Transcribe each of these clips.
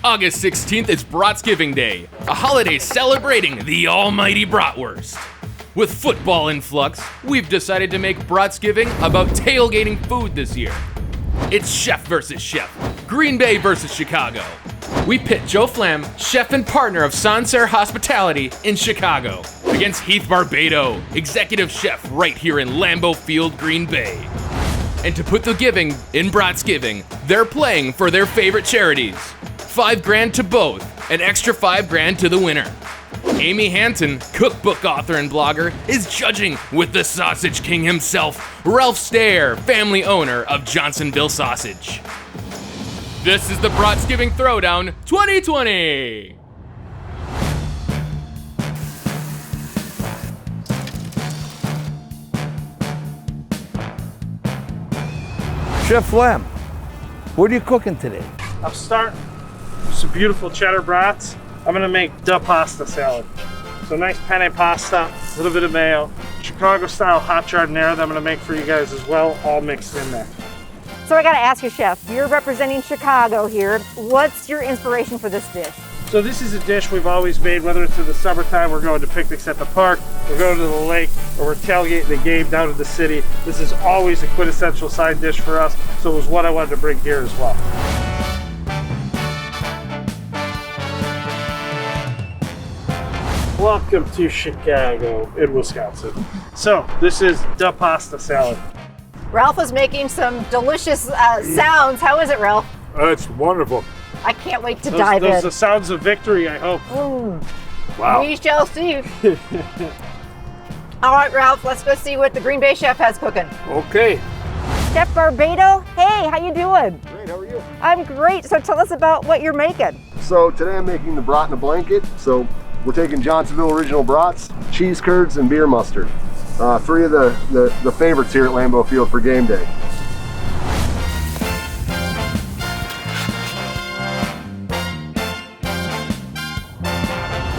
August 16th is Bratsgiving Day, a holiday celebrating the almighty bratwurst. With football in flux, we've decided to make Bratsgiving about tailgating food this year. It's chef versus chef, Green Bay versus Chicago. We pit Joe Flamm, chef and partner of Sancerre Hospitality in Chicago, against Heath Barbato, executive chef right here in Lambeau Field, Green Bay. And to put the giving in Bratsgiving, they're playing for their favorite charities. $5,000 to both, an extra $5,000 to the winner. Amy Hanton, cookbook author and blogger, is judging with the Sausage King himself, Ralph Stair, family owner of Johnsonville Sausage. This is the Bratsgiving Throwdown 2020! Chef Flamm, what are you cooking today? I'm starting with some beautiful cheddar brats. I'm gonna make the pasta salad. So nice penne pasta, a little bit of mayo, Chicago style hot giardiniera that I'm gonna make for you guys as well, all mixed in there. So I gotta ask you, Chef, you're representing Chicago here. What's your inspiration for this dish? So this is a dish we've always made, whether it's in the summertime, we're going to picnics at the park, we're going to the lake, or we're tailgating the game down in the city. This is always a quintessential side dish for us, so it was what I wanted to bring here as well. Welcome to Chicago in Wisconsin. So this is the pasta salad. Ralph is making some delicious sounds. How is it, Ralph? It's wonderful. I can't wait to dive in. Those are the sounds of victory, I hope. Wow. We shall see. All right, Ralph, let's go see what the Green Bay chef has cooking. Okay. Chef Barbato, hey, how you doing? Great, how are you? I'm great. So tell us about what you're making. So today I'm making the Brat In A Blanket. So we're taking Johnsonville original brats, cheese curds, and beer mustard. Three of the favorites here at Lambeau Field for game day.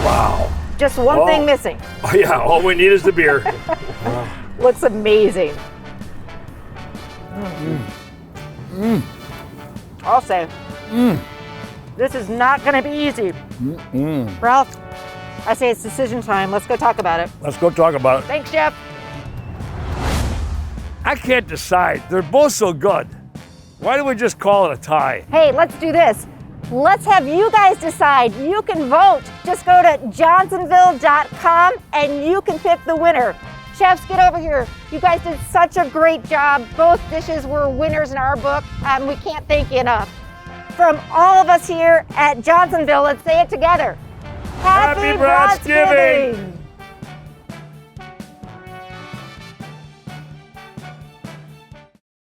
Wow. Just one thing missing. Oh, yeah, all we need is the beer. Looks amazing. I'll say, this is not gonna be easy. Ralph, I say it's decision time. Let's go talk about it. Let's go talk about it. Thanks, Chef. I can't decide. They're both so good. Why don't we just call it a tie? Hey, let's do this. Let's have you guys decide. You can vote. Just go to johnsonville.com and you can pick the winner. Chefs, get over here. You guys did such a great job. Both dishes were winners in our book. We can't thank you enough. From all of us here at Johnsonville, let's say it together. Happy Bratsgiving!